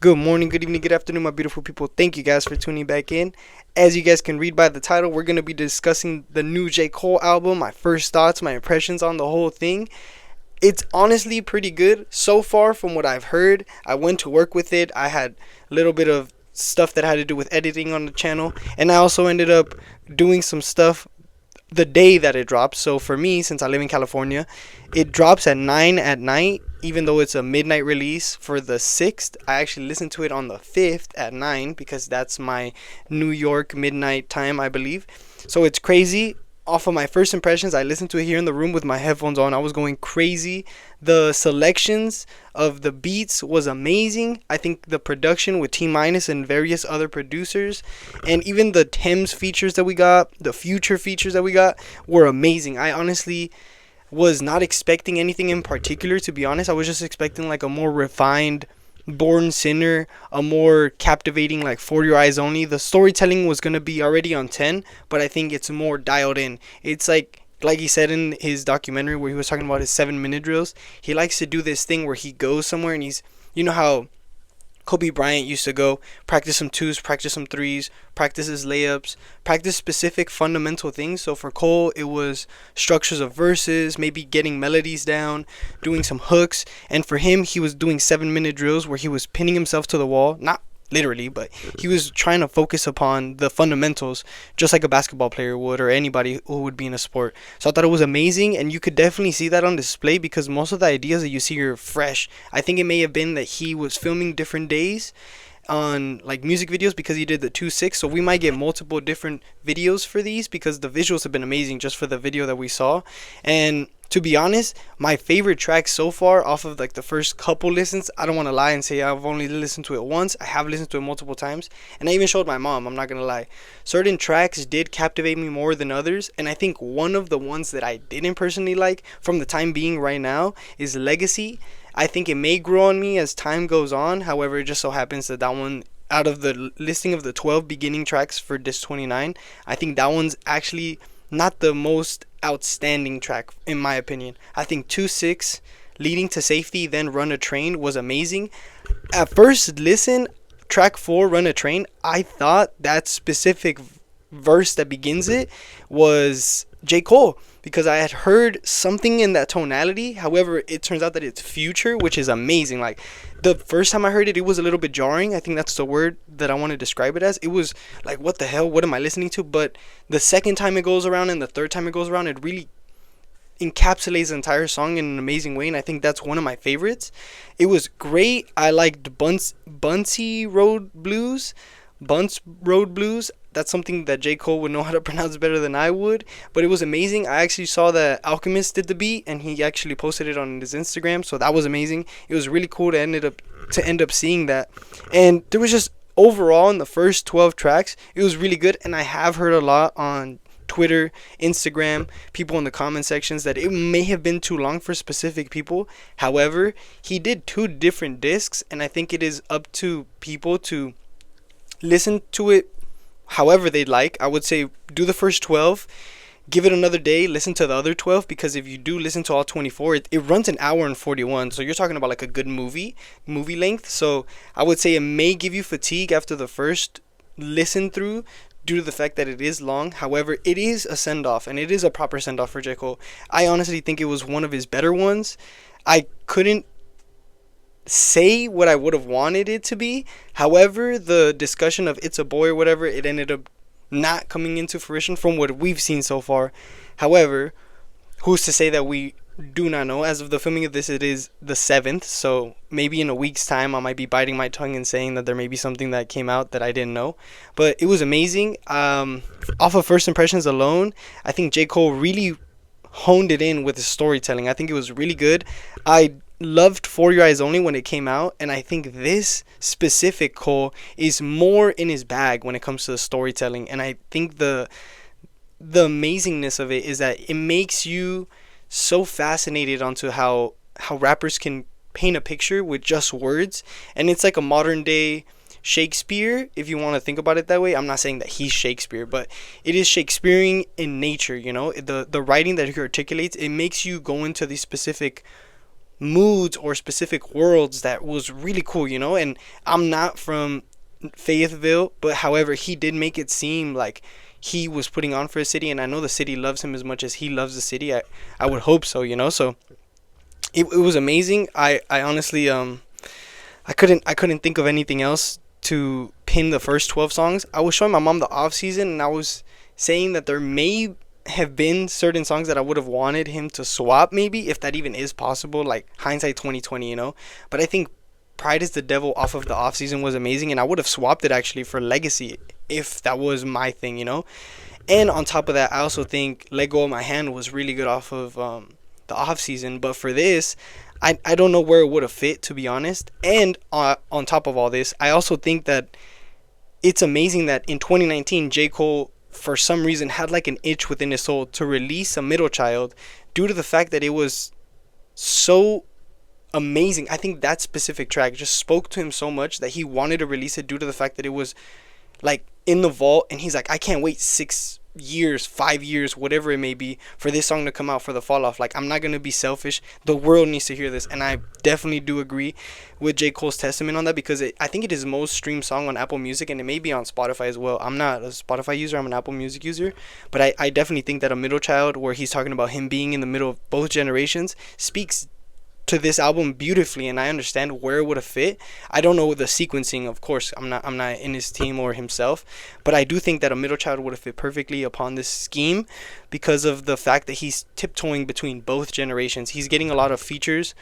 Good morning, good evening, good afternoon, my beautiful people. Thank you guys for tuning back in. As you guys can read by the title, we're going to be discussing the new J. Cole album, my first thoughts, my impressions on the whole thing. It's honestly pretty good so far from what I've heard. I went to work with it. I had a little bit of stuff that had to do with editing on the channel, and I also ended up doing some stuff the day that it drops. So for me, since I live in California, it drops at 9 at night, even though it's a midnight release for the 6th. I actually listened to it on the 5th at 9 because that's my New York midnight time, I believe. So it's crazy. Off of my first impressions, I listened to it here in the room with my headphones on. I was going crazy. The selections of the beats was amazing. I think the production with T Minus and various other producers, and even the Thames features that we got, the future features that we got, were amazing. I honestly was not expecting anything in particular, to be honest. I was just expecting like a more refined Born Sinner, a more captivating like For Your Eyes Only. The storytelling was going to be already on 10, but I think it's more dialed in. It's like he said in his documentary where he was talking about his 7-minute drills. He likes to do this thing where he goes somewhere and he's, you know how Kobe Bryant used to go practice some twos, practice some threes, practice his layups, practice specific fundamental things. So for Cole, it was structures of verses, maybe getting melodies down, doing some hooks. And for him, he was doing 7-minute drills where he was pinning himself to the wall. Not literally, but he was trying to focus upon the fundamentals, just like a basketball player would, or anybody who would be in a sport. So I thought it was amazing, and you could definitely see that on display because most of the ideas that you see are fresh. I think it may have been that he was filming different days on like music videos because he did the 2-6, so we might get multiple different videos for these because the visuals have been amazing just for the video that we saw. And to be honest, my favorite track so far off of like the first couple listens, I don't want to lie and say I've only listened to it once. I have listened to it multiple times, and I even showed my mom. I'm not gonna lie, certain tracks did captivate me more than others, and I think one of the ones that I didn't personally like from the time being right now is Legacy. I think it may grow on me as time goes on. However, it just so happens that one, out of the listing of the 12 beginning tracks for disc 29, I think that one's actually not the most outstanding track in my opinion. I think 2-6, Leading to Safety, then Run a Train was amazing. At first listen, track 4, Run a Train, I thought that specific verse that begins it was J. Cole because I had heard something in that tonality. However, it turns out that it's Future, which is amazing. Like the first time I heard it, it was a little bit jarring. I think that's the word that I want to describe it as. It was like, what the hell? What am I listening to? But the second time it goes around and the third time it goes around, it really encapsulates the entire song in an amazing way, and I think that's one of my favorites. It was great. I liked Bunty Road Blues. Bunts Road Blues. That's something that J. Cole would know how to pronounce better than I would. But it was amazing. I actually saw that Alchemist did the beat, and he actually posted it on his Instagram. So that was amazing. It was really cool to end up seeing that. And there was just overall in the first 12 tracks, it was really good. And I have heard a lot on Twitter, Instagram, people in the comment sections that it may have been too long for specific people. However, he did 2 different discs, and I think it is up to people to listen to it however they'd like. I would say do the first 12, give it another day, listen to the other 12, because if you do listen to all 24, it runs an hour and 41, so you're talking about like a good movie length. So I would say it may give you fatigue after the first listen through due to the fact that it is long. However, it is a send-off, and it is a proper send-off for J. Cole. I honestly think it was one of his better ones. I couldn't say what I would have wanted it to be. However, the discussion of It's a Boy or whatever, it ended up not coming into fruition from what we've seen so far. However, who's to say that we do not know? As of the filming of this, it is the 7th, so maybe in a week's time I might be biting my tongue and saying that there may be something that came out that I didn't know. But it was amazing. Off of first impressions alone, I think J. Cole really honed it in with his storytelling. I think it was really good. I loved For Your Eyes Only when it came out, and I think this specific Cole is more in his bag when it comes to the storytelling. And I think the amazingness of it is that it makes you so fascinated onto how rappers can paint a picture with just words, and it's like a modern day Shakespeare, if you want to think about it that way. I'm not saying that he's Shakespeare, but it is Shakespearean in nature, you know. The writing that he articulates, it makes you go into these specific moods or specific worlds that was really cool, And I'm not from Fayetteville, but however, he did make it seem like he was putting on for a city, and I know the city loves him as much as he loves the city. I would hope so, So it was amazing. I honestly I couldn't think of anything else to pin the first 12 songs. I was showing my mom the off season, and I was saying that there may have been certain songs that I would have wanted him to swap, maybe, if that even is possible, like hindsight 2020. But I think Pride is the Devil off of the off season was amazing, and I would have swapped it actually for Legacy if that was my thing. And on top of that, I also think Let Go of My Hand was really good off of the off season. But for this, I don't know where it would have fit, to be honest. And on top of all this, I also think that it's amazing that in 2019, J. Cole, for some reason, had like an itch within his soul to release a Middle Child due to the fact that it was so amazing. I think that specific track just spoke to him so much that he wanted to release it due to the fact that it was like in the vault, and he's like, I can't wait 6 years, 5 years, whatever it may be, for this song to come out for the fall off. Like, I'm not gonna be selfish. The world needs to hear this, and I definitely do agree with J. Cole's testament on that, because I think it is the most streamed song on Apple Music, and it may be on Spotify as well. I'm not a Spotify user, I'm an Apple Music user, but I definitely think that A Middle Child, where he's talking about him being in the middle of both generations, speaks to this album beautifully, and I understand where it would have fit. I don't know the sequencing, of course. I'm not in his team or himself, but I do think that A Middle Child would have fit perfectly upon this scheme because of the fact that he's tiptoeing between both generations. He's getting a lot of features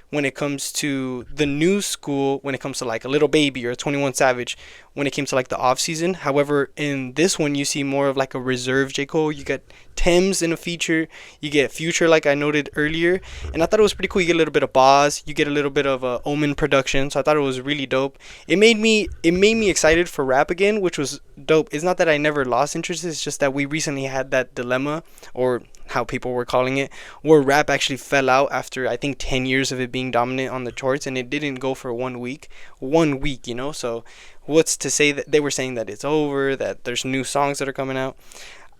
when it comes to the new school, when it comes to like a Little Baby or 21 Savage, when it came to like the off season. However, in this one, you see more of like a reserved J. Cole. You get Thames in a feature, you get Future, like I noted earlier, and I thought it was pretty cool. You get a little bit of Boz, you get a little bit of Omen production, so I thought it was really dope. It made me excited for rap again, which was dope. It's not that I never lost interest, it's just that we recently had that dilemma, or how people were calling it, where rap actually fell out after I think 10 years of it being dominant on the charts, and it didn't go for 1 week, so what's to say that they were saying that it's over, that there's new songs that are coming out?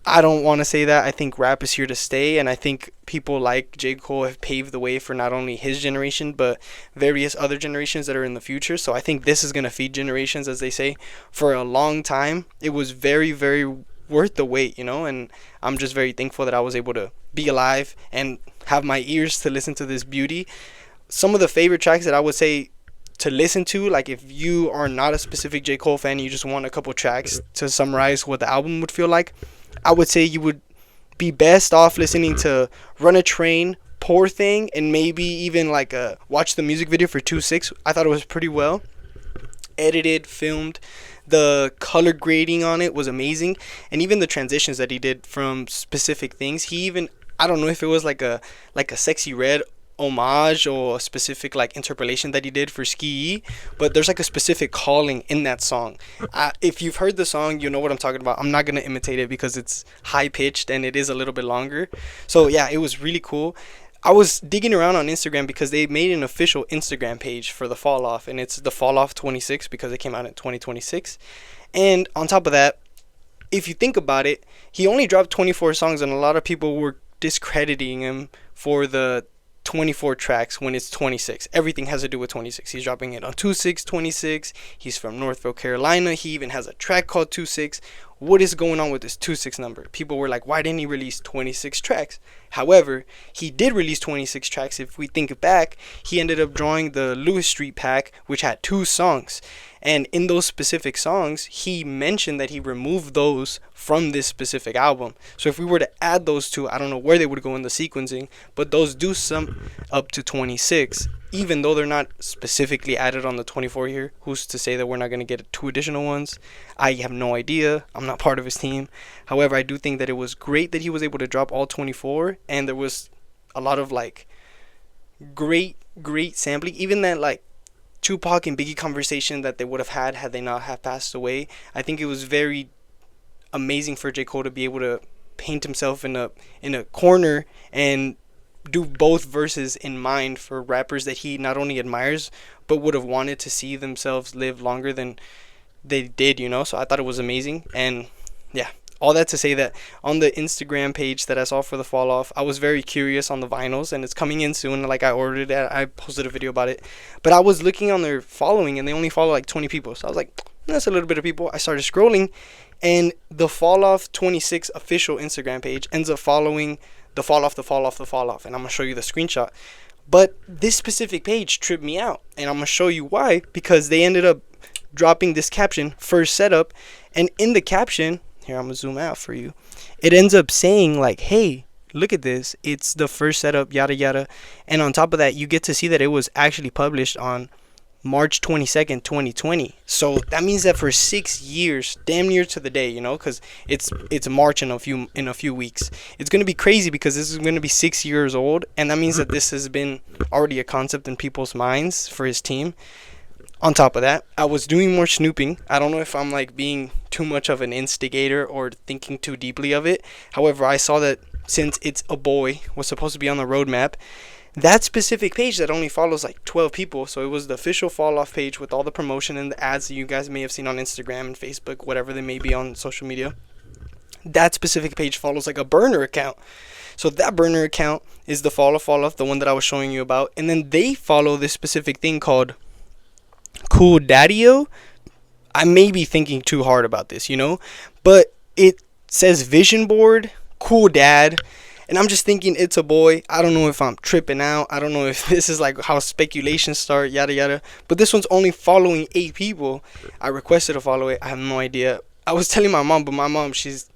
I don't want to say that. I think rap is here to stay, and I think people like J. Cole have paved the way for not only his generation, but various other generations that are in the future. So I think this is going to feed generations, as they say, for a long time. It was very, very worth the wait, and I'm just very thankful that I was able to be alive and have my ears to listen to this beauty. Some of the favorite tracks that I would say to listen to, like if you are not a specific J. Cole fan, you just want a couple tracks to summarize what the album would feel like, I would say you would be best off listening to Run a Train, Poor Thing, and maybe even like watch the music video for 2-6. I thought it was pretty well edited, filmed. The color grading on it was amazing, and even the transitions that he did from specific things. He even, I don't know if it was like a Sexy Red homage or a specific like interpolation that he did for Ski, but there's like a specific calling in that song. If you've heard the song, you know what I'm talking about. I'm not gonna imitate it because it's high pitched and it is a little bit longer. So yeah, it was really cool. I was digging around on Instagram because they made an official Instagram page for the Fall Off, and it's the Fall Off 26 because it came out in 2026. And on top of that, if you think about it, he only dropped 24 songs, and a lot of people were discrediting him for the 24 tracks when it's 26. Everything has to do with 26. He's dropping it on 2/6/26. He's from Northville, Carolina. He even has a track called 2/6. What is going on with this 2/6 number? People were like, why didn't he release 26 tracks? However, he did release 26 tracks. If we think back, he ended up drawing the Lewis Street pack, which had 2 songs. And in those specific songs, he mentioned that he removed those from this specific album. So if we were to add those two, I don't know where they would go in the sequencing, but those do sum up to 26. Even though they're not specifically added on the 24 here, who's to say that we're not going to get 2 additional ones? I have no idea. I'm not part of his team. However, I do think that it was great that he was able to drop all 24, and there was a lot of like great sampling. Even that like Tupac and Biggie conversation that they would have had they not have passed away. I think it was very amazing for J. Cole to be able to paint himself in a corner and do both verses in mind for rappers that he not only admires but would have wanted to see themselves live longer than they did, So I thought it was amazing, and yeah, all that to say that on the Instagram page that I saw for the fall off, I was very curious on the vinyls, and it's coming in soon. Like, I ordered it, I posted a video about it, but I was looking on their following, and they only follow like 20 people. So I was like, that's a little bit of people. I started scrolling, and the fall off 26 official Instagram page ends up following the fall off, and I'm gonna show you the screenshot. But this specific page tripped me out, and I'm gonna show you why. Because they ended up dropping this caption, first setup, and in the caption, here, I'm gonna zoom out for you, it ends up saying like, hey, look at this, it's the first setup, yada yada. And on top of that, you get to see that it was actually published on March 22nd, 2020. So that means that for 6 years, damn near to the day, you know, because it's March in a few weeks. It's gonna be crazy because this is gonna be 6 years old, and that means that this has been already a concept in people's minds for his team. On top of that, I was doing more snooping. I don't know if I'm like being too much of an instigator or thinking too deeply of it. However, I saw that since It's a Boy was supposed to be on the roadmap, that specific page that only follows like 12 people, so it was the official fall off page with all the promotion and the ads that you guys may have seen on Instagram and Facebook, whatever they may be on social media. That specific page follows like a burner account. So that burner account is the fall off, the one that I was showing you about. And then they follow this specific thing called Cool Daddy-O. I may be thinking too hard about this, you know, but it says Vision Board, Cool Dad. And I'm just thinking, It's a Boy. I don't know if I'm tripping out. I don't know if this is like how speculations start, yada yada. But this one's only following 8 people. I requested to follow it. I have no idea. I was telling my mom, but my mom, she's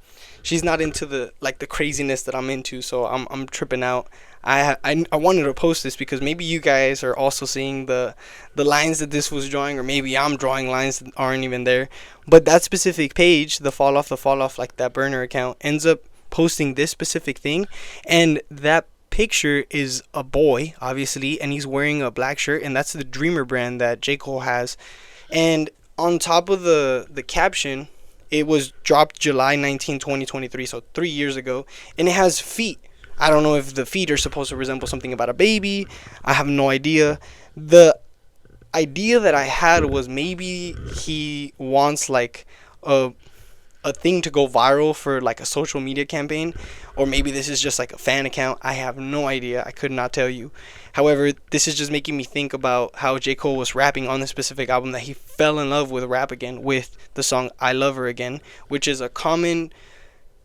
not into the craziness that I'm into, so I'm tripping out. I wanted to post this because maybe you guys are also seeing the lines that this was drawing, or maybe I'm drawing lines that aren't even there. But that specific page, the fall off, like that burner account, ends up posting this specific thing, and that picture is a boy, obviously, and he's wearing a black shirt, and that's the Dreamer brand that J. Cole has. And on top of the caption, it was dropped July 19, 2023, so 3 years ago, and it has feet. I don't know if the feet are supposed to resemble something about a baby. I have no idea. The idea that I had was maybe he wants like a thing to go viral for like a social media campaign, or maybe this is just like a fan account. I have no idea. I could not tell you. However, this is just making me think about how J. Cole was rapping on this specific album, that he fell in love with rap again with the song I Love Her Again, which is a Common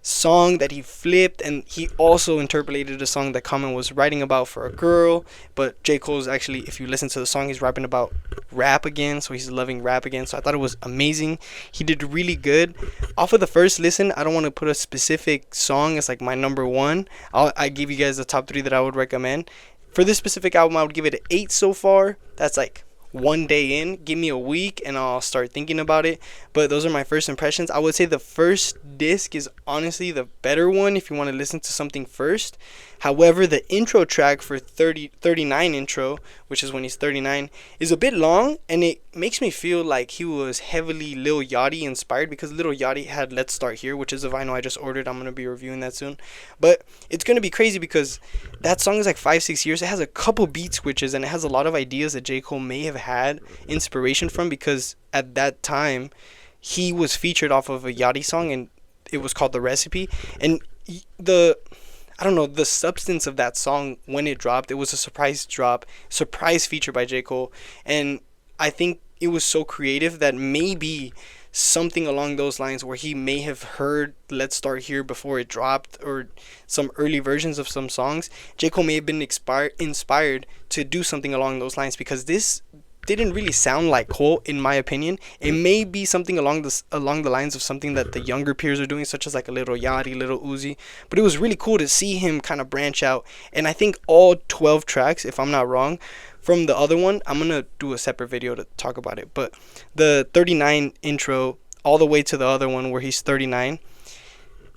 song that he flipped, and he also interpolated a song that Common was writing about for a girl. But J. Cole's actually, if you listen to the song, he's rapping about rap again, so he's loving rap again. So I thought it was amazing. He did really good. Off of the first listen, I don't want to put a specific song as like my number one. I give you guys the top 3 that I would recommend. For this specific album, I would give it an 8 so far. That's like one day in. Give me a week and I'll start thinking about it. But those are my first impressions. I would say the first disc is honestly the better one if you want to listen to something first. However, the intro track for 39 intro, which is when he's 39, is a bit long, and it makes me feel like he was heavily Lil Yachty inspired, because Lil Yachty had Let's Start Here, which is a vinyl I just ordered. I'm going to be reviewing that soon. But it's going to be crazy because that song is like 5-6 years. It has a couple beat switches, and it has a lot of ideas that J. Cole may have had inspiration from, because at that time he was featured off of a Yachty song, and it was called The Recipe. And the substance of that song, when it dropped, it was a surprise feature by J. Cole. And I think it was so creative that maybe something along those lines, where he may have heard Let's Start Here before it dropped, or some early versions of some songs, J. Cole may have been inspired to do something along those lines, because this didn't really sound like Cole, in my opinion. It may be something along the lines of something that the younger peers are doing, such as like a Little Yachty, Little Uzi. But it was really cool to see him kind of branch out. And I think all 12 tracks, if I'm not wrong, from the other one, I'm gonna do a separate video to talk about it. But the 39 intro all the way to the other one where he's 39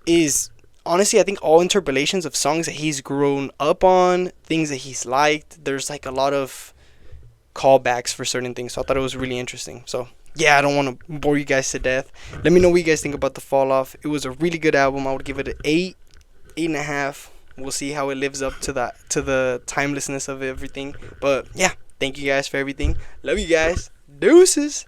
is honestly, I think, all interpolations of songs that he's grown up on, things that he's liked. There's like a lot of callbacks for certain things, so I thought it was really interesting. So yeah, I don't want to bore you guys to death. Let me know what you guys think about the Fall Off. It was a really good album. I would give it an 8.5. We'll see how it lives up to the timelessness of everything. But yeah, thank you guys for everything. Love you guys. Deuces.